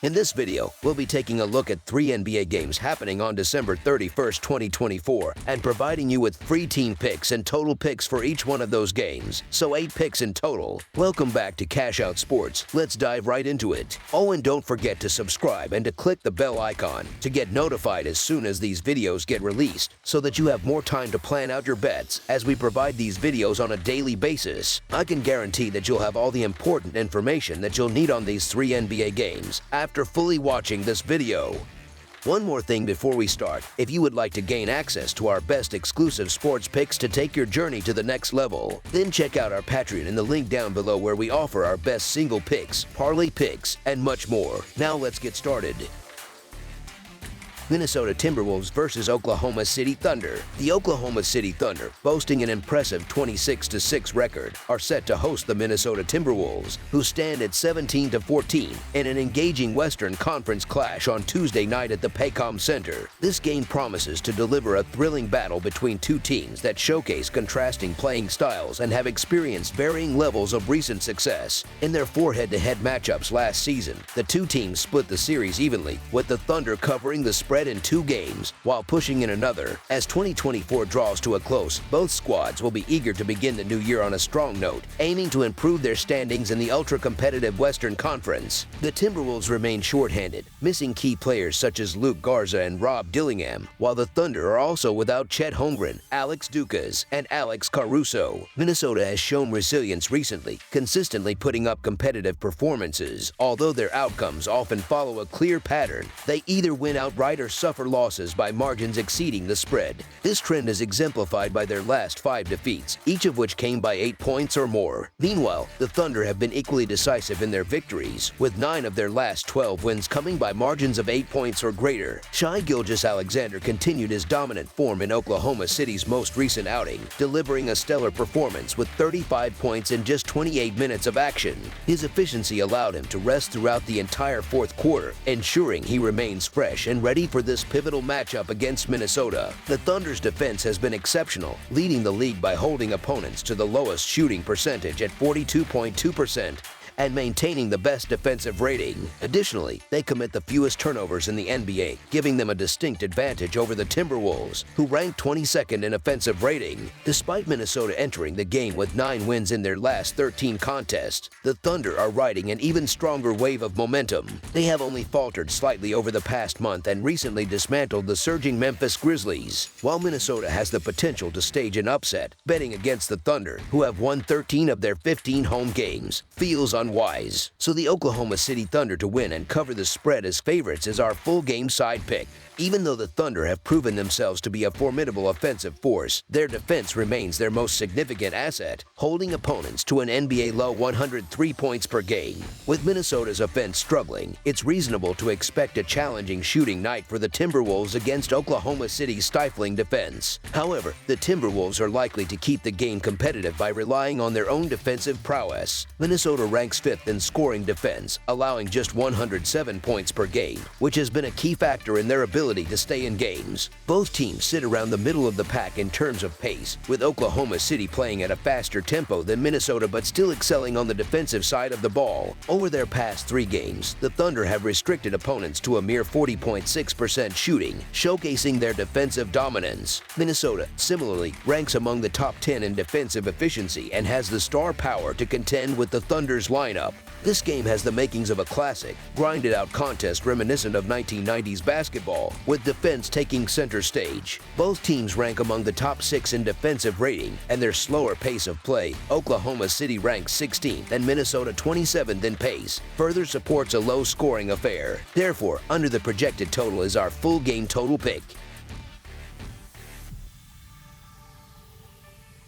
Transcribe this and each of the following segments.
In this video, we'll be taking a look at 3 NBA games happening on December 31st, 2024, and providing you with free team picks and total picks for each one of those games, so 8 picks in total. Welcome back to Cash Out Sports. Let's dive right into it. Oh, and don't forget to subscribe and to click the bell icon to get notified as soon as these videos get released, so that you have more time to plan out your bets as we provide these videos on a daily basis. I can guarantee that you'll have all the important information that you'll need on these 3 NBA games after fully watching this video. One more thing before we start: if you would like to gain access to our best exclusive sports picks to take your journey to the next level, then check out our Patreon in the link down below, where we offer our best single picks, parlay picks, and much more. Now let's get started. Minnesota Timberwolves versus Oklahoma City Thunder. The Oklahoma City Thunder, boasting an impressive 26-6 record, are set to host the Minnesota Timberwolves, who stand at 17-14 in an engaging Western Conference clash on Tuesday night at the Paycom Center. This game promises to deliver a thrilling battle between two teams that showcase contrasting playing styles and have experienced varying levels of recent success. In their 4 head-to-head matchups last season, the two teams split the series evenly, with the Thunder covering the spread in 2 games, while pushing in another. As 2024 draws to a close, both squads will be eager to begin the new year on a strong note, aiming to improve their standings in the ultra-competitive Western Conference. The Timberwolves remain shorthanded, missing key players such as Luke Garza and Rob Dillingham, while the Thunder are also without Chet Holmgren, Alex Dukas, and Alex Caruso. Minnesota has shown resilience recently, consistently putting up competitive performances. Although their outcomes often follow a clear pattern, they either win outright or suffer losses by margins exceeding the spread. This trend is exemplified by their last 5 defeats, each of which came by 8 points or more. Meanwhile, the Thunder have been equally decisive in their victories, with 9 of their last 12 wins coming by margins of 8 points or greater. Shai Gilgeous-Alexander continued his dominant form in Oklahoma City's most recent outing, delivering a stellar performance with 35 points in just 28 minutes of action. His efficiency allowed him to rest throughout the entire 4th quarter, ensuring he remains fresh and ready for this pivotal matchup against Minnesota. The Thunder's defense has been exceptional, leading the league by holding opponents to the lowest shooting percentage at 42.2%. and maintaining the best defensive rating. Additionally, they commit the fewest turnovers in the NBA, giving them a distinct advantage over the Timberwolves, who rank 22nd in offensive rating. Despite Minnesota entering the game with 9 wins in their last 13 contests, the Thunder are riding an even stronger wave of momentum. They have only faltered slightly over the past month and recently dismantled the surging Memphis Grizzlies. While Minnesota has the potential to stage an upset, betting against the Thunder, who have won 13 of their 15 home games, feels unwise. So the Oklahoma City Thunder to win and cover the spread as favorites is our full game side pick. Even though the Thunder have proven themselves to be a formidable offensive force, their defense remains their most significant asset, holding opponents to an NBA low 103 points per game. With Minnesota's offense struggling, it's reasonable to expect a challenging shooting night for the Timberwolves against Oklahoma City's stifling defense. However, the Timberwolves are likely to keep the game competitive by relying on their own defensive prowess. Minnesota ranks 5th in scoring defense, allowing just 107 points per game, which has been a key factor in their ability to stay in games. Both teams sit around the middle of the pack in terms of pace, with Oklahoma City playing at a faster tempo than Minnesota but still excelling on the defensive side of the ball. Over their past 3 games, the Thunder have restricted opponents to a mere 40.6% shooting, showcasing their defensive dominance. Minnesota, similarly, ranks among the top 10 in defensive efficiency and has the star power to contend with the Thunder's lineup. This game has the makings of a classic, grinded-out contest reminiscent of 1990s basketball, with defense taking center stage. Both teams rank among the top 6 in defensive rating, and their slower pace of play, Oklahoma City ranks 16th and Minnesota 27th in pace, further supports a low-scoring affair. Therefore, under the projected total is our full game total pick.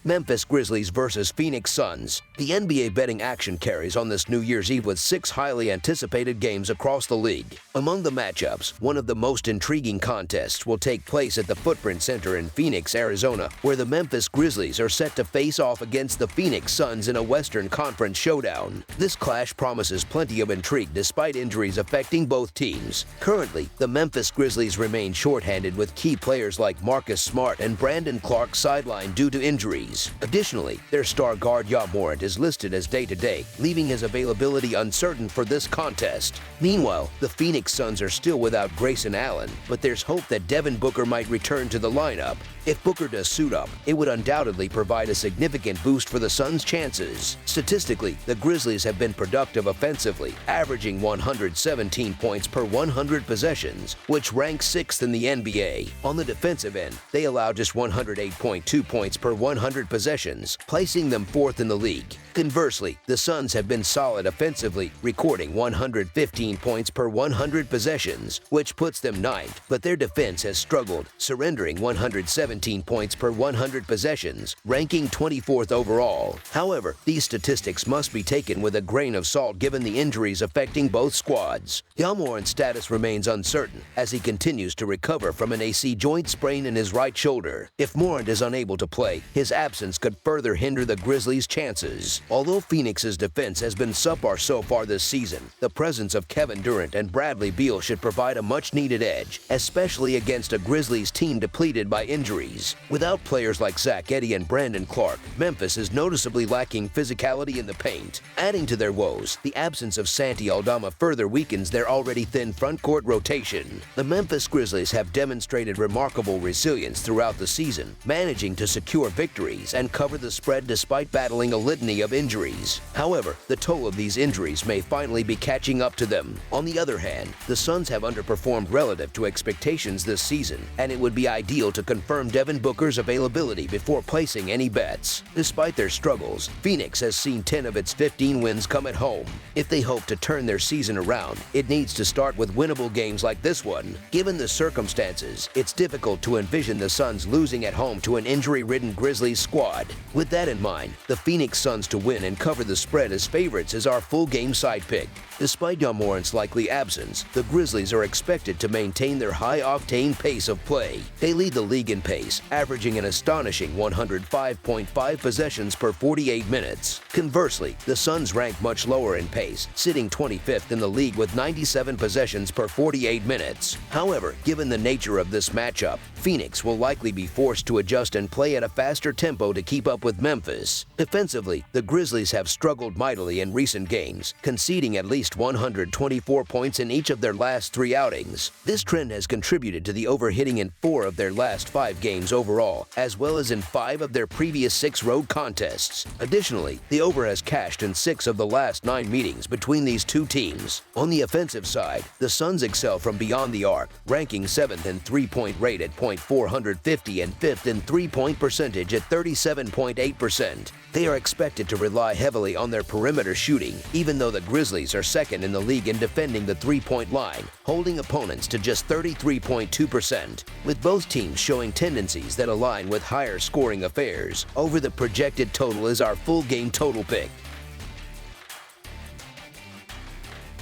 Memphis Grizzlies versus Phoenix Suns. The NBA betting action carries on this New Year's Eve with 6 highly anticipated games across the league. Among the matchups, one of the most intriguing contests will take place at the Footprint Center in Phoenix, Arizona, where the Memphis Grizzlies are set to face off against the Phoenix Suns in a Western Conference showdown. This clash promises plenty of intrigue despite injuries affecting both teams. Currently, the Memphis Grizzlies remain shorthanded, with key players like Marcus Smart and Brandon Clark sidelined due to injuries. injuries. Additionally, their star guard Ja Morant is listed as day-to-day, leaving his availability uncertain for this contest. Meanwhile, the Phoenix Suns are still without Grayson Allen, but there's hope that Devin Booker might return to the lineup. If Booker does suit up, it would undoubtedly provide a significant boost for the Suns' chances. Statistically, the Grizzlies have been productive offensively, averaging 117 points per 100 possessions, which ranks 6th in the NBA. On the defensive end, they allow just 108.2 points per 100 possessions, placing them 4th in the league. Conversely, the Suns have been solid offensively, recording 115 points per 100 possessions, which puts them 9th, but their defense has struggled, surrendering 117 points per 100 possessions, ranking 24th overall. However, these statistics must be taken with a grain of salt given the injuries affecting both squads. Ja Morant's status remains uncertain as he continues to recover from an AC joint sprain in his right shoulder. If Morant is unable to play, his absence could further hinder the Grizzlies' chances. Although Phoenix's defense has been subpar so far this season, the presence of Kevin Durant and Bradley Beal should provide a much-needed edge, especially against a Grizzlies team depleted by injuries. Without players like Zach Edey and Brandon Clark, Memphis is noticeably lacking physicality in the paint. Adding to their woes, the absence of Santi Aldama further weakens their already thin frontcourt rotation. The Memphis Grizzlies have demonstrated remarkable resilience throughout the season, managing to secure victories and cover the spread despite battling a litany of injuries. However, the toll of these injuries may finally be catching up to them. On the other hand, the Suns have underperformed relative to expectations this season, and it would be ideal to confirm Devin Booker's availability before placing any bets. Despite their struggles, Phoenix has seen 10 of its 15 wins come at home. If they hope to turn their season around, it needs to start with winnable games like this one. Given the circumstances, it's difficult to envision the Suns losing at home to an injury-ridden Grizzlies squad. With that in mind, the Phoenix Suns to win and cover the spread as favorites is our full game side pick. Despite Ja Morant's likely absence, the Grizzlies are expected to maintain their high-octane pace of play. They lead the league in pace, averaging an astonishing 105.5 possessions per 48 minutes. Conversely, the Suns rank much lower in pace, sitting 25th in the league with 97 possessions per 48 minutes. However, given the nature of this matchup, Phoenix will likely be forced to adjust and play at a faster tempo to keep up with Memphis. Defensively, the Grizzlies have struggled mightily in recent games, conceding at least 124 points in each of their last 3 outings. This trend has contributed to the overhitting in 4 of their last 5 games overall, as well as in 5 of their previous 6 road contests. Additionally, the over has cashed in 6 of the last 9 meetings between these two teams. On the offensive side, the Suns excel from beyond the arc, ranking 7th in three-point rate at .450 and 5th in three-point percentage at 37.8%. They are expected to rely heavily on their perimeter shooting, even though the Grizzlies are second in the league in defending the three-point line, holding opponents to just 33.2%. With both teams showing tendencies that align with higher scoring affairs, over the projected total is our full game total pick.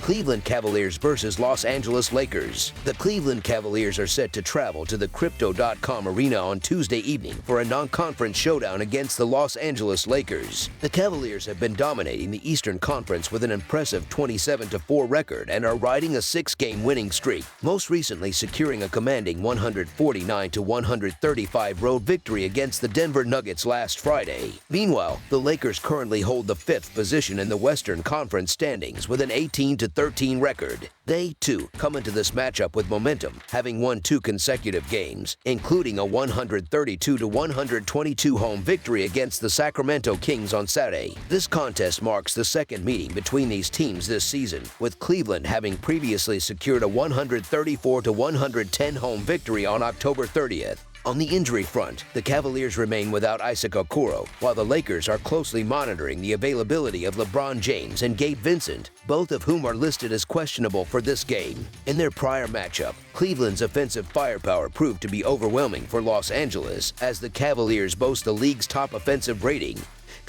Cleveland Cavaliers versus Los Angeles Lakers. The Cleveland Cavaliers are set to travel to the Crypto.com arena on Tuesday evening for a non-conference showdown against the Los Angeles Lakers. The Cavaliers have been dominating the Eastern Conference with an impressive 27-4 record and are riding a 6-game winning streak, most recently securing a commanding 149-135 road victory against the Denver Nuggets last Friday. Meanwhile, the Lakers currently hold the 5th position in the Western Conference standings with an 18-13 record. They, too, come into this matchup with momentum, having won 2 consecutive games, including a 132-122 home victory against the Sacramento Kings on Saturday. This contest marks the second meeting between these teams this season, with Cleveland having previously secured a 134-110 home victory on October 30th. On the injury front, the Cavaliers remain without Isaac Okoro, while the Lakers are closely monitoring the availability of LeBron James and Gabe Vincent, both of whom are listed as questionable for this game. In their prior matchup, Cleveland's offensive firepower proved to be overwhelming for Los Angeles, as the Cavaliers boast the league's top offensive rating.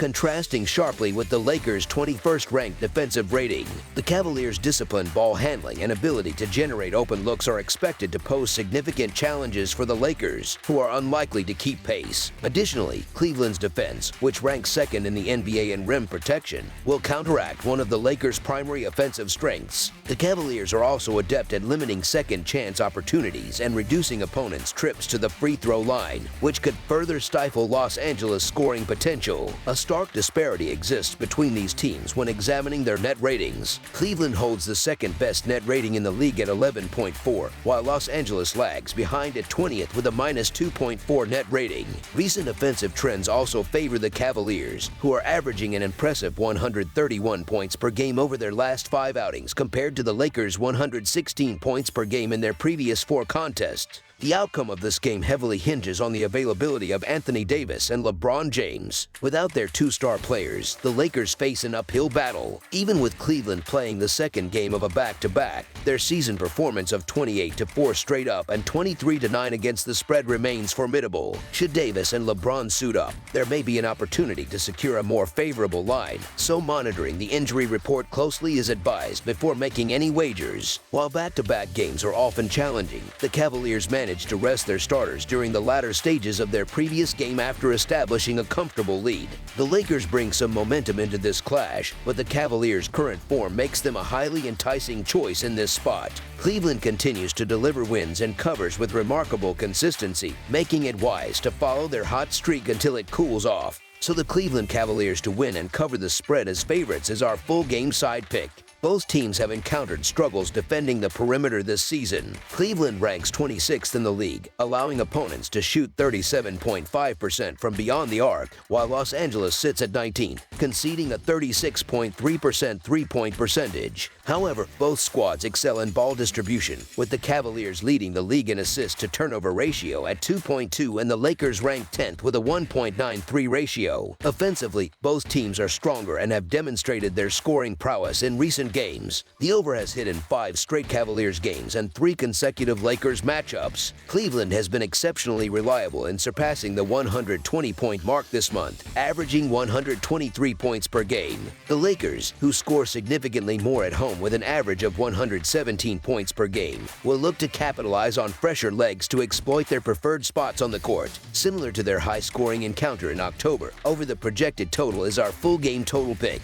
contrasting sharply with the Lakers' 21st ranked defensive rating. The Cavaliers' disciplined ball handling and ability to generate open looks are expected to pose significant challenges for the Lakers, who are unlikely to keep pace. Additionally, Cleveland's defense, which ranks second in the NBA in rim protection, will counteract one of the Lakers' primary offensive strengths. The Cavaliers are also adept at limiting second-chance opportunities and reducing opponents' trips to the free throw line, which could further stifle Los Angeles' scoring potential. A stark disparity exists between these teams when examining their net ratings. Cleveland holds the second-best net rating in the league at 11.4, while Los Angeles lags behind at 20th with a -2.4 net rating. Recent offensive trends also favor the Cavaliers, who are averaging an impressive 131 points per game over their last 5 outings compared to the Lakers' 116 points per game in their previous 4 contests. The outcome of this game heavily hinges on the availability of Anthony Davis and LeBron James. Without their 2-star players, the Lakers face an uphill battle. Even with Cleveland playing the second game of a back-to-back, their season performance of 28-4 straight up and 23-9 against the spread remains formidable. Should Davis and LeBron suit up, there may be an opportunity to secure a more favorable line, so monitoring the injury report closely is advised before making any wagers. While back-to-back games are often challenging, the Cavaliers managed to rest their starters during the latter stages of their previous game after establishing a comfortable lead. The Lakers bring some momentum into this clash, but the Cavaliers' current form makes them a highly enticing choice in this spot. Cleveland continues to deliver wins and covers with remarkable consistency, making it wise to follow their hot streak until it cools off. So the Cleveland Cavaliers to win and cover the spread as favorites is our full game side pick. Both teams have encountered struggles defending the perimeter this season. Cleveland ranks 26th in the league, allowing opponents to shoot 37.5% from beyond the arc, while Los Angeles sits at 19th, conceding a 36.3% three-point percentage. However, both squads excel in ball distribution, with the Cavaliers leading the league in assist-to-turnover ratio at 2.2 and the Lakers ranked 10th with a 1.93 ratio. Offensively, both teams are stronger and have demonstrated their scoring prowess in recent games. The over has hit in 5 straight Cavaliers games and 3 consecutive Lakers matchups. Cleveland has been exceptionally reliable in surpassing the 120-point mark this month, averaging 123 points per game. The Lakers, who score significantly more at home with an average of 117 points per game, will look to capitalize on fresher legs to exploit their preferred spots on the court. Similar to their high-scoring encounter in October, over the projected total is our full game total pick.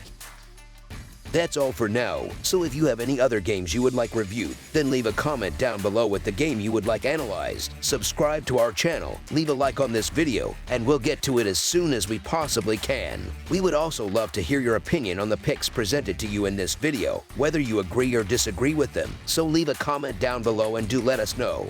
That's all for now, so if you have any other games you would like reviewed, then leave a comment down below with the game you would like analyzed. Subscribe to our channel, leave a like on this video, and we'll get to it as soon as we possibly can. We would also love to hear your opinion on the picks presented to you in this video, whether you agree or disagree with them, so leave a comment down below and do let us know.